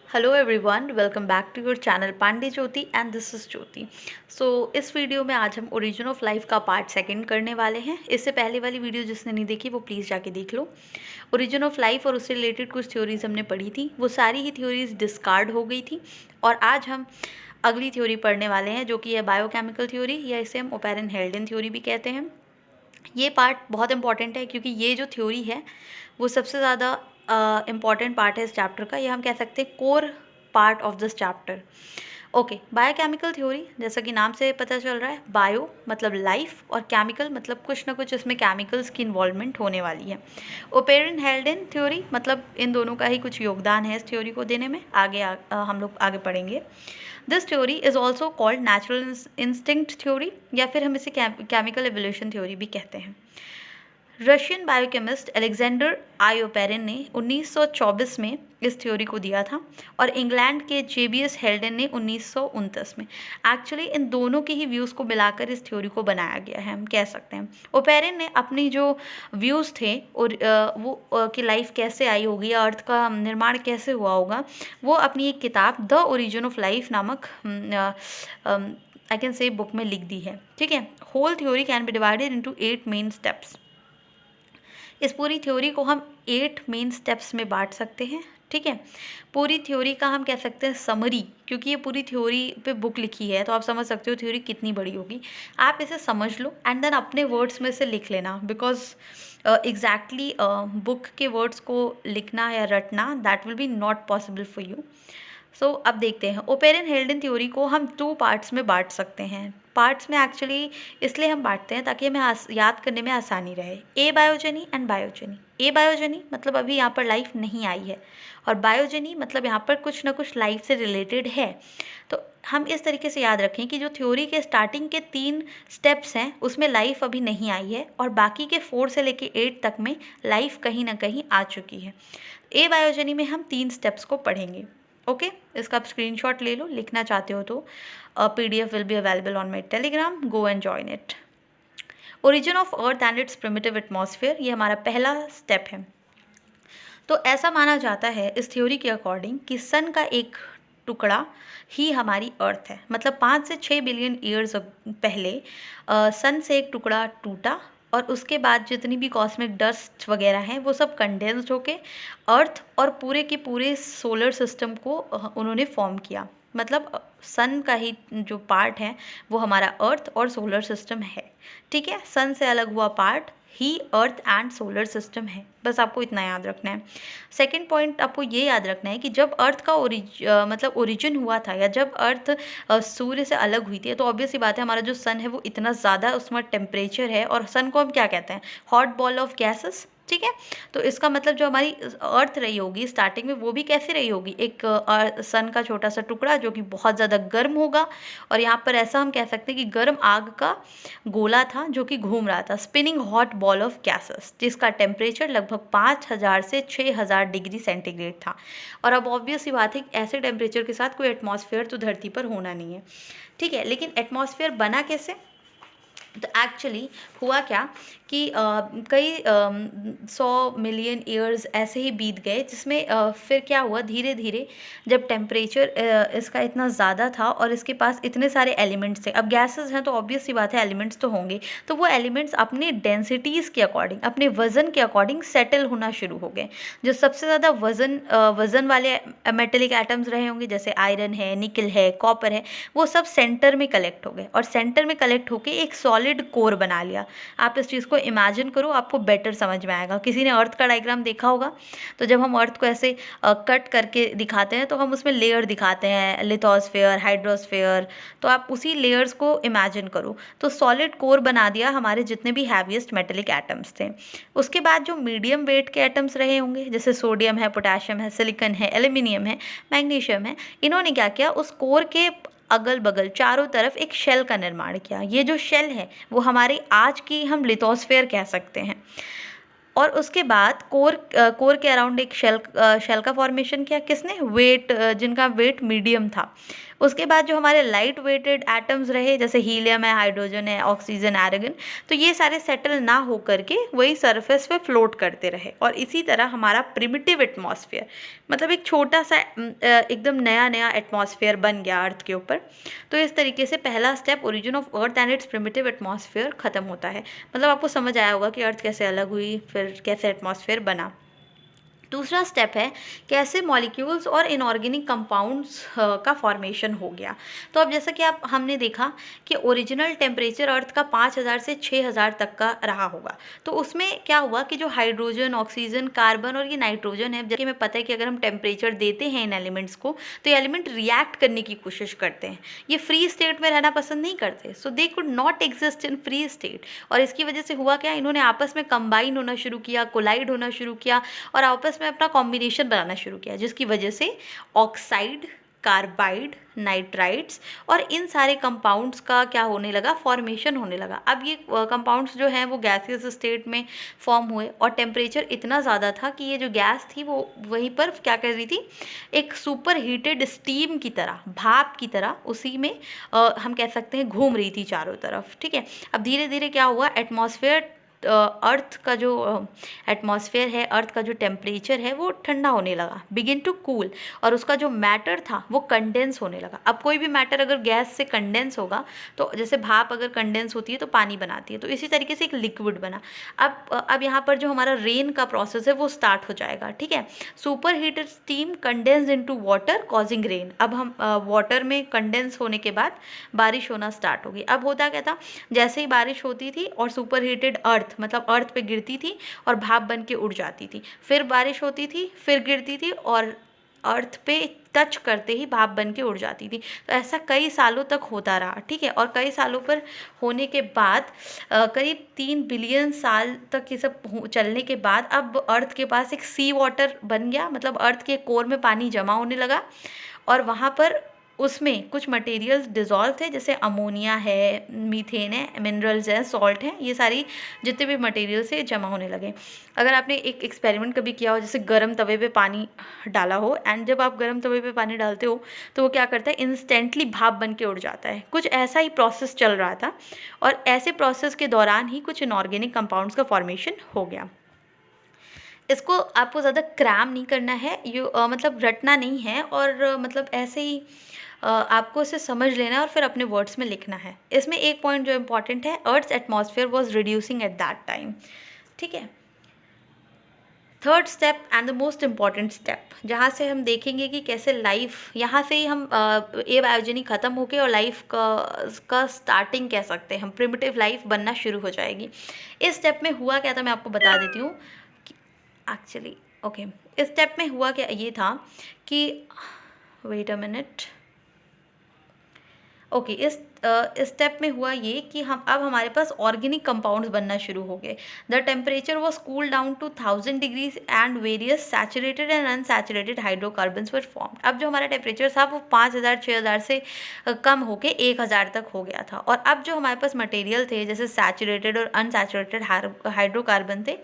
Hello everyone, welcome back to your channel Pandey Jyoti and this is Jyoti. So इस video में आज हम ओरिजिन ऑफ लाइफ का पार्ट सेकंड करने वाले हैं। इससे पहले वाली वीडियो जिसने नहीं देखी वो प्लीज़ जाके देख लो। ओरिजिन ऑफ लाइफ और उससे रिलेटेड कुछ थ्योरीज हमने पढ़ी थी, वो सारी ही थ्योरीज डिस्कार्ड हो गई थी और आज हम अगली थ्योरी पढ़ने वाले हैं जो कि है बायोकेमिकल थ्योरी, या इसे हम ओपेरन हेल्डेन थ्योरी भी कहते हैं। ये पार्ट बहुत इंपॉर्टेंट है क्योंकि ये जो थ्योरी है वो सबसे ज़्यादा इम्पॉर्टेंट पार्ट है इस चैप्टर का, या हम कह सकते हैं core part of this chapter. Okay, biochemical theory जैसा कि नाम से पता चल रहा है, बायो मतलब लाइफ और केमिकल मतलब कुछ ना कुछ इसमें केमिकल्स की इन्वॉल्वमेंट होने वाली है। ओपेरन हेल्डेन थ्योरी मतलब इन दोनों का ही कुछ योगदान है इस थ्योरी को देने में। हम लोग आगे पढ़ेंगे। This theory is also called natural instinct theory, या फिर हम इसे केमिकल एवोल्यूशन थ्योरी भी कहते हैं। रशियन बायोकेमिस्ट अलेक्जेंडर आयोपेरिन ने 1924 में इस थ्योरी को दिया था और इंग्लैंड के जेबीएस हेल्डेन ने 1929 में। एक्चुअली इन दोनों के ही व्यूज़ को मिलाकर इस थ्योरी को बनाया गया है, हम कह सकते हैं। ओपेरिन ने अपनी जो व्यूज़ थे और कि लाइफ कैसे आई होगी या अर्थ का निर्माण कैसे हुआ होगा, वो अपनी एक किताब द ओरिजिन ऑफ लाइफ नामक आई कैन से बुक में लिख दी है। ठीक है, whole theory can be divided into 8 main steps. इस पूरी थ्योरी को हम 8 मेन स्टेप्स में बांट सकते हैं। ठीक है, पूरी थ्योरी का हम कह सकते हैं समरी, क्योंकि ये पूरी थ्योरी पे बुक लिखी है तो आप समझ सकते हो थ्योरी कितनी बड़ी होगी। आप इसे समझ लो एंड देन अपने वर्ड्स में से लिख लेना, बिकॉज एग्जैक्टली बुक के वर्ड्स को लिखना या रटना that will be not possible for you. So अब देखते हैं, ओपेरन हेल्डेन थ्योरी को हम 2 पार्ट्स में बांट सकते हैं। पार्ट्स में एक्चुअली इसलिए हम बांटते हैं ताकि हमें याद करने में आसानी रहे। ए बायोजेनी एंड बायोजेनी। ए बायोजेनी मतलब अभी यहाँ पर लाइफ नहीं आई है, और बायोजेनी मतलब यहाँ पर कुछ ना कुछ लाइफ से रिलेटेड है। तो हम इस तरीके से याद रखें कि जो थ्योरी के स्टार्टिंग के 3 स्टेप्स हैं उसमें लाइफ अभी नहीं आई है, और बाकी के 4 से लेके 8 तक में लाइफ कहीं ना कहीं आ चुकी है। ए बायोजेनी में हम 3 स्टेप्स को पढ़ेंगे। ओके, इसका आप स्क्रीनशॉट ले लो, लिखना चाहते हो तो PDF will be available on my Telegram, go and join it. Origin of earth and it's primitive atmosphere, ये हमारा पहला स्टेप है। तो ऐसा माना जाता है इस थ्योरी के अकॉर्डिंग कि सन का एक टुकड़ा ही हमारी अर्थ है। मतलब 5 से 6 बिलियन ईयर्स पहले सन से एक टुकड़ा टूटा और उसके बाद जितनी भी कॉस्मिक डस्ट वगैरह हैं वो सब कंडेंस्ड होके अर्थ और पूरे के पूरे सोलर सिस्टम को उन्होंने फॉर्म किया। मतलब सन का ही जो पार्ट है वो हमारा अर्थ और सोलर सिस्टम है। ठीक है, सन से अलग हुआ part he earth and solar system है, बस आपको इतना याद रखना है। सेकंड पॉइंट आपको ये याद रखना है कि जब अर्थ का मतलब ओरिजिन हुआ था, या जब अर्थ सूर्य से अलग हुई थी, तो ऑब्वियस सी बात है हमारा जो सन है वो इतना ज़्यादा उसमें टेम्परेचर है, और सन को हम क्या कहते हैं, हॉट बॉल ऑफ गैसेस। ठीक है, तो इसका मतलब जो हमारी अर्थ रही होगी स्टार्टिंग में वो भी कैसी रही होगी, एक सन का छोटा सा टुकड़ा जो कि बहुत ज़्यादा गर्म होगा, और यहाँ पर ऐसा हम कह सकते हैं कि गर्म आग का गोला था जो कि घूम रहा था, spinning hot ball of gases, जिसका टेम्परेचर लगभग 5000 से 6000 डिग्री सेंटीग्रेड था। और अब ऑब्वियस सी बात है कि ऐसे टेम्परेचर के साथ कोई एटमॉस्फेयर तो धरती पर होना नहीं है। ठीक है, लेकिन एटमॉस्फेयर बना कैसे? तो एक्चुअली हुआ क्या कि कई 100 मिलियन ईयर्स ऐसे ही बीत गए, जिसमें फिर क्या हुआ, धीरे धीरे जब टेम्परेचर इसका इतना ज़्यादा था और इसके पास इतने सारे एलिमेंट्स थे, अब गैसेस हैं तो ऑब्वियस सी बात है एलिमेंट्स तो होंगे, तो वो एलिमेंट्स अपने डेंसिटीज़ के अकॉर्डिंग, अपने वज़न के अकॉर्डिंग सेटल होना शुरू हो गए। जो सबसे ज़्यादा वज़न वाले मेटेलिक एटम्स रहे होंगे, जैसे आयरन है, निकल है, कॉपर है, वो सब सेंटर में कलेक्ट हो गए, और सेंटर में कलेक्ट होके एक सॉलिड कोर बना लिया। आप इस चीज़ को इमेजिन करो, आपको बेटर समझ में आएगा। किसी ने अर्थ का डायग्राम देखा होगा, तो जब हम अर्थ को ऐसे कट करके दिखाते हैं तो हम उसमें लेयर दिखाते हैं, लिथोस्फेयर, हाइड्रोस्फेयर, तो आप उसी लेयर्स को इमेजिन करो। तो सॉलिड कोर बना दिया हमारे जितने भी हैवीएस्ट मेटेलिक एटम्स थे। उसके बाद जो मीडियम वेट के एटम्स रहे होंगे, जैसे सोडियम है, पोटेशियम है, सिलिकॉन है, एल्यूमिनियम है, मैग्नीशियम है, इन्होंने क्या किया, उस कोर के अगल बगल चारों तरफ एक शेल का निर्माण किया। ये जो शेल है वो हमारी आज की हम लिथोस्फेयर कह सकते हैं। और उसके बाद कोर के अराउंड एक शेल का फॉर्मेशन किया, किसने, जिनका वेट मीडियम था, उसके बाद जो हमारे लाइट वेटेड एटम्स रहे, जैसे हीलियम है, हाइड्रोजन है, ऑक्सीजन, आर्गन, तो ये सारे सेटल ना हो करके वही सरफेस पे फ्लोट करते रहे। और इसी तरह हमारा प्रिमिटिव एटमॉस्फेयर, मतलब एक छोटा सा एकदम नया नया एटमॉस्फेयर बन गया अर्थ के ऊपर। तो इस तरीके से पहला step origin of earth and it's primitive atmosphere ख़त्म होता है। मतलब आपको समझ आया होगा कि अर्थ कैसे अलग हुई, फिर कैसे एटमॉस्फेयर बना। दूसरा स्टेप है कैसे मॉलिक्यूल्स और इनऑर्गेनिक कंपाउंड्स का फॉर्मेशन हो गया। तो अब जैसा कि हमने देखा कि ओरिजिनल टेम्परेचर अर्थ का 5000 से 6000 तक का रहा होगा। तो उसमें क्या हुआ कि जो हाइड्रोजन, ऑक्सीजन, कार्बन और ये नाइट्रोजन है, जबकि हमें पता है कि अगर हम टेम्परेचर देते हैं इन एलिमेंट्स को तो ये एलिमेंट रिएक्ट करने की कोशिश करते हैं, ये फ्री स्टेट में रहना पसंद नहीं करते। So they could not exist in free state. और इसकी वजह से हुआ क्या, इन्होंने आपस में कंबाइन होना शुरू किया, कोलाइड होना शुरू किया और आपस में अपना कॉम्बिनेशन बनाना शुरू किया, जिसकी वजह से ऑक्साइड, कार्बाइड, नाइट्राइड्स और इन सारे कंपाउंड्स का क्या होने लगा, फॉर्मेशन होने लगा। अब ये कंपाउंड्स जो हैं वो गैसियस स्टेट में फॉर्म हुए और टेम्परेचर इतना ज़्यादा था कि ये जो गैस थी वो वहीं पर क्या कर रही थी, एक सुपर हीटेड स्टीम की तरह, भाप की तरह उसी में हम कह सकते हैं घूम रही थी चारों तरफ। ठीक है, अब धीरे धीरे क्या हुआ, एटमॉस्फेयर अर्थ का जो एटमॉस्फेयर है, अर्थ का जो टेम्परेचर है वो ठंडा होने लगा, बिगिन टू कूल, और उसका जो मैटर था वो कंडेंस होने लगा। अब कोई भी मैटर अगर गैस से कंडेंस होगा, तो जैसे भाप अगर कंडेंस होती है तो पानी बनाती है, तो इसी तरीके से एक लिक्विड बना। अब यहाँ पर जो हमारा रेन का प्रोसेस है वो स्टार्ट हो जाएगा। ठीक है, super heated steam condense into water causing rain. अब हम वाटर में कंडेंस होने के बाद बारिश होना स्टार्ट होगी। अब होता क्या था, जैसे ही बारिश होती थी और सुपर हीटेड अर्थ, मतलब अर्थ पे गिरती थी और भाप बन के उड़ जाती थी, फिर बारिश होती थी, फिर गिरती थी और अर्थ पे टच करते ही भाप बन के उड़ जाती थी। तो ऐसा कई सालों तक होता रहा। ठीक है, और कई सालों पर होने के बाद करीब 3 बिलियन साल तक ये सब चलने के बाद अब अर्थ के पास एक सी वाटर बन गया, मतलब अर्थ के कोर में पानी जमा होने लगा और वहाँ पर उसमें कुछ मटेरियल्स डिज़ोल्व थे, जैसे अमोनिया है, मीथेन है, मिनरल्स हैं, सॉल्ट हैं, ये सारी जितने भी मटेरियल्स है जमा होने लगे। अगर आपने एक एक्सपेरिमेंट कभी किया हो, जैसे गर्म तवे पे पानी डाला हो, एंड जब आप गर्म तवे पे पानी डालते हो तो वो क्या करता है, इंस्टेंटली भाप बन के उड़ जाता है। कुछ ऐसा ही प्रोसेस चल रहा था और ऐसे प्रोसेस के दौरान ही कुछ इनऑर्गेनिक कंपाउंड्स का फॉर्मेशन हो गया। इसको आपको ज़्यादा क्रैम नहीं करना है, मतलब रटना नहीं है, और मतलब ऐसे ही आपको इसे समझ लेना है और फिर अपने वर्ड्स में लिखना है। इसमें एक पॉइंट जो इम्पॉर्टेंट है, earth's atmosphere was reducing at that time. ठीक है, third step and the most important step, जहाँ से हम देखेंगे कि कैसे लाइफ, यहाँ से ही हम एबायोजेनी ख़त्म होके और लाइफ का स्टार्टिंग कह सकते हैं, हम प्रिमिटिव लाइफ बनना शुरू हो जाएगी। इस स्टेप में हुआ क्या था मैं आपको बता देती हूँ कि एक्चुअली ओके, इस स्टेप में हुआ क्या ये था कि वेट अ मिनट, ओके, इस स्टेप में हुआ ये कि अब हमारे पास ऑर्गेनिक कंपाउंड्स बनना शुरू हो गए। The temperature was cool down to 1000 degrees and various saturated and unsaturated hydrocarbons were formed. अब जो हमारा टेम्परेचर था वो 5000-6000 से कम होके 1000 तक हो गया था। और अब जो हमारे पास मटेरियल थे, जैसे सैचुरेटेड और अनसैचुरेटेड हाइड्रोकार्बन थे,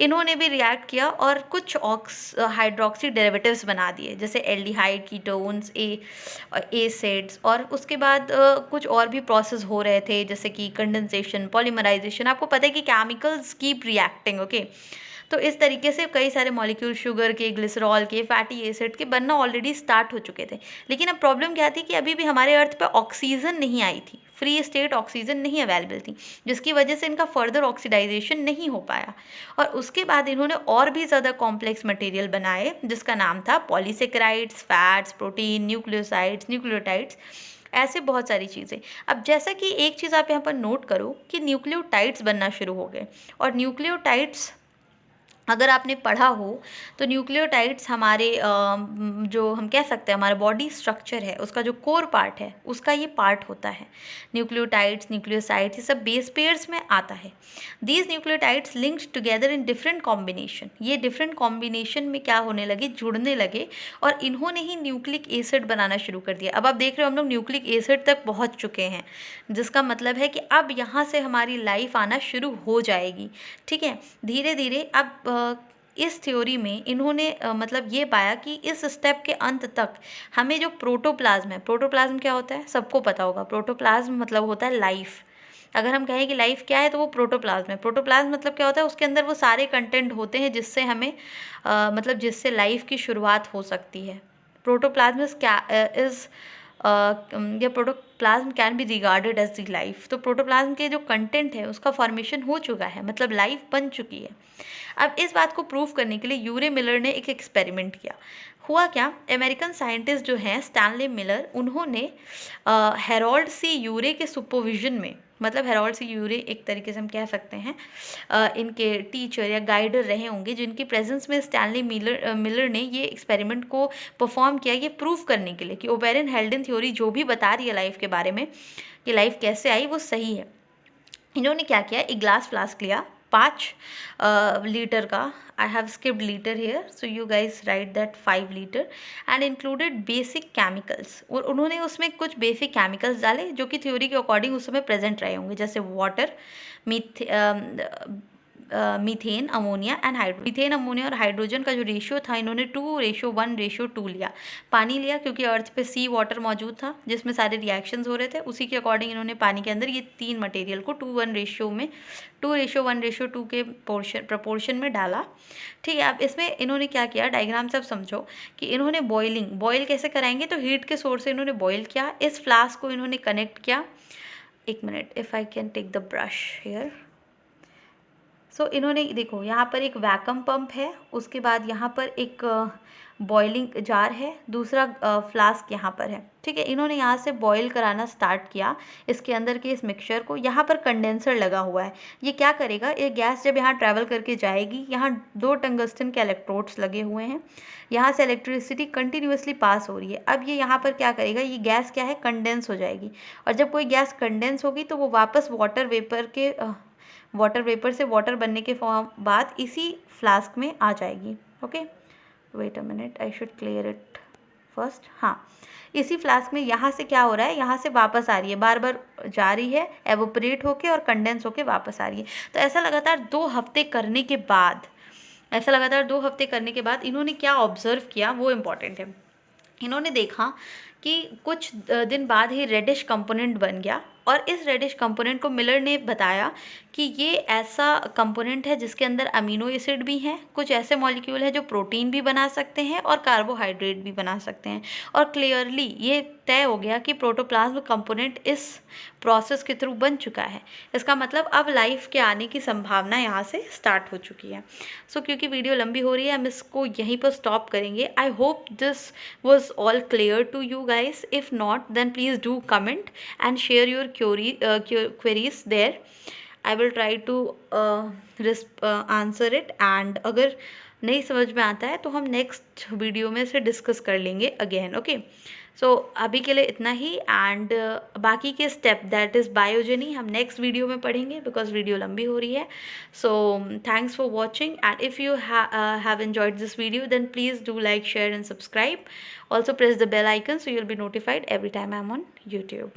इन्होंने भी रिएक्ट किया और कुछ हाइड्रोक्सी डेरिवेटिव्स बना दिए, जैसे एल्डिहाइड, कीटोन्स, एसिड्स, और उसके बाद कुछ और भी प्रोसेस हो रहे थे, जैसे कि कंडेंसेशन, पॉलीमराइजेशन। आपको पता है कि केमिकल्स कीप रिएक्टिंग। ओके, तो इस तरीके से कई सारे मॉलिक्यूल, शुगर के, ग्लिसरॉल के, फैटी एसिड के बनना ऑलरेडी स्टार्ट हो चुके थे। लेकिन अब प्रॉब्लम क्या थी कि अभी भी हमारे अर्थ पे ऑक्सीजन नहीं आई थी, फ्री स्टेट ऑक्सीजन नहीं अवेलेबल थी, जिसकी वजह से इनका फर्दर ऑक्सीडाइजेशन नहीं हो पाया। और उसके बाद इन्होंने और भी ज़्यादा कॉम्प्लेक्स मटेरियल बनाए, जिसका नाम था polysaccharides, fats, protein, nucleosides, nucleotides, ऐसे बहुत सारी चीज़ें। अब जैसा कि एक चीज़ आप यहाँ पर नोट करो कि न्यूक्लियोटाइड्स बनना शुरू हो गए, और न्यूक्लियोटाइड्स अगर आपने पढ़ा हो तो न्यूक्लियोटाइड्स हमारे जो हम कह सकते हैं हमारा बॉडी स्ट्रक्चर है, उसका जो कोर पार्ट है उसका ये पार्ट होता है। न्यूक्लियोटाइड्स, न्यूक्लियोसाइड्स, ये सब बेस पेयर्स में आता है। These nucleotides linked together in different combination, ये डिफरेंट कॉम्बिनेशन में क्या होने लगे, जुड़ने लगे, और इन्होंने ही न्यूक्लिक एसिड बनाना शुरू कर दिया। अब आप देख रहे हो हम लोग न्यूक्लिक एसिड तक पहुँच चुके हैं, जिसका मतलब है कि अब यहाँ से हमारी लाइफ आना शुरू हो जाएगी। ठीक है, धीरे धीरे अब इस थ्योरी में इन्होंने मतलब ये पाया कि इस स्टेप के अंत तक हमें जो प्रोटोप्लाज्म है, प्रोटोप्लाज्म क्या होता है सबको पता होगा, प्रोटोप्लाज्म मतलब होता है लाइफ। अगर हम कहें कि लाइफ क्या है तो वो प्रोटोप्लाज्म है। प्रोटोप्लाज्म मतलब क्या होता है, उसके अंदर वो सारे कंटेंट होते हैं जिससे हमें मतलब जिससे लाइफ की शुरुआत हो सकती है। प्रोटोप्लाज्म इज या protoplasm can be regarded as the life. तो प्रोटोप्लाज्म के जो कंटेंट है उसका फॉर्मेशन हो चुका है, मतलब लाइफ बन चुकी है। अब इस बात को प्रूव करने के लिए यूरे मिलर ने एक एक्सपेरिमेंट किया। हुआ क्या, अमेरिकन साइंटिस्ट जो हैं स्टैनली मिलर, उन्होंने हेरोल्ड सी यूरे के सुपरविजन में, मतलब हेरोल्ड सी यूरे एक तरीके से हम कह सकते हैं इनके टीचर या गाइडर रहे होंगे, जिनकी प्रेजेंस में स्टैनली मिलर ने ये एक्सपेरिमेंट को परफॉर्म किया, ये प्रूव करने के लिए कि ओबेरन हेल्डन थ्योरी जो भी बता रही है लाइफ के बारे में कि लाइफ कैसे आई वो सही है। इन्होंने क्या किया, एक ग्लास फ्लास्क लिया 5 लीटर का, I have skipped litre here so you guys write that 5 litre and included basic chemicals. और उन्होंने उसमें कुछ बेसिक केमिकल्स डाले जो कि थ्योरी के अकॉर्डिंग उस समय प्रेजेंट रहे होंगे, जैसे water, methane, ammonia and hydrogen. Methane, ammonia और हाइड्रोजन का जो रेशियो था इन्होंने 2:1:2 लिया। पानी लिया क्योंकि अर्थ पे सी वाटर मौजूद था जिसमें सारे रिएक्शंस हो रहे थे, उसी के अकॉर्डिंग इन्होंने पानी के अंदर ये 3 मटेरियल को 2:1:2 के प्रपोर्शन में डाला। ठीक है, अब इसमें इन्होंने क्या किया, डायग्राम से अब समझो कि इन्होंने बॉयल कैसे कराएंगे, तो हीट के सोर्स से इन्होंने बॉयल किया, इस फ्लास्क को इन्होंने कनेक्ट किया। एक minute, if I can take the brush here. So इन्होंने देखो यहाँ पर एक वैक्यूम पंप है, उसके बाद यहाँ पर एक बॉइलिंग जार है, दूसरा फ्लास्क यहाँ पर है। ठीक है, इन्होंने यहाँ से बॉईल कराना स्टार्ट किया इसके अंदर के इस मिक्सचर को। यहाँ पर कंडेंसर लगा हुआ है, ये क्या करेगा, ये गैस जब यहाँ ट्रैवल करके जाएगी, यहाँ 2 टंगस्टन के इलेक्ट्रोड्स लगे हुए हैं, यहाँ से इलेक्ट्रिसिटी कंटिन्यूसली पास हो रही है। अब ये यहाँ पर क्या करेगा, ये गैस क्या है, कंडेंस हो जाएगी, और जब कोई गैस कंडेंस होगी तो वो वापस वाटर वेपर से वाटर बनने के बाद इसी फ्लास्क में आ जाएगी। Okay, wait a minute, I should clear it first. हाँ, इसी फ्लास्क में यहाँ से क्या हो रहा है, यहाँ से वापस आ रही है, बार बार जा रही है, एवोपरेट होके और कंडेंस होके वापस आ रही है। तो ऐसा लगातार 2 हफ्ते करने के बाद इन्होंने क्या ऑब्जर्व किया वो इम्पॉर्टेंट है। इन्होंने देखा कि कुछ दिन बाद ही रेडिश कंपोनेंट बन गया, और इस रेडिश कंपोनेंट को मिलर ने बताया कि ये ऐसा कंपोनेंट है जिसके अंदर अमीनो एसिड भी हैं, कुछ ऐसे मॉलिक्यूल हैं जो प्रोटीन भी बना सकते हैं और कार्बोहाइड्रेट भी बना सकते हैं। और क्लियरली ये तय हो गया कि प्रोटोप्लाज्म कंपोनेंट इस प्रोसेस के थ्रू बन चुका है। इसका मतलब अब लाइफ के आने की संभावना यहाँ से स्टार्ट हो चुकी है। सो क्योंकि वीडियो लंबी हो रही है हम इसको यहीं पर स्टॉप करेंगे। I hope this was all clear to you guys. If not then please do comment and share your queries there. I will try to answer it, and अगर नहीं समझ में आता है तो हम नेक्स्ट वीडियो में से डिस्कस कर लेंगे अगेन। ओके, सो अभी के लिए इतना ही, एंड बाकी के स्टेप दैट इज़ बायोजेनी हम नेक्स्ट वीडियो में पढ़ेंगे बिकॉज वीडियो लंबी हो रही है। So thanks for watching, and if you have enjoyed this video then please do like, share and subscribe. Also press the bell icon so you'll be notified every time I'm on YouTube.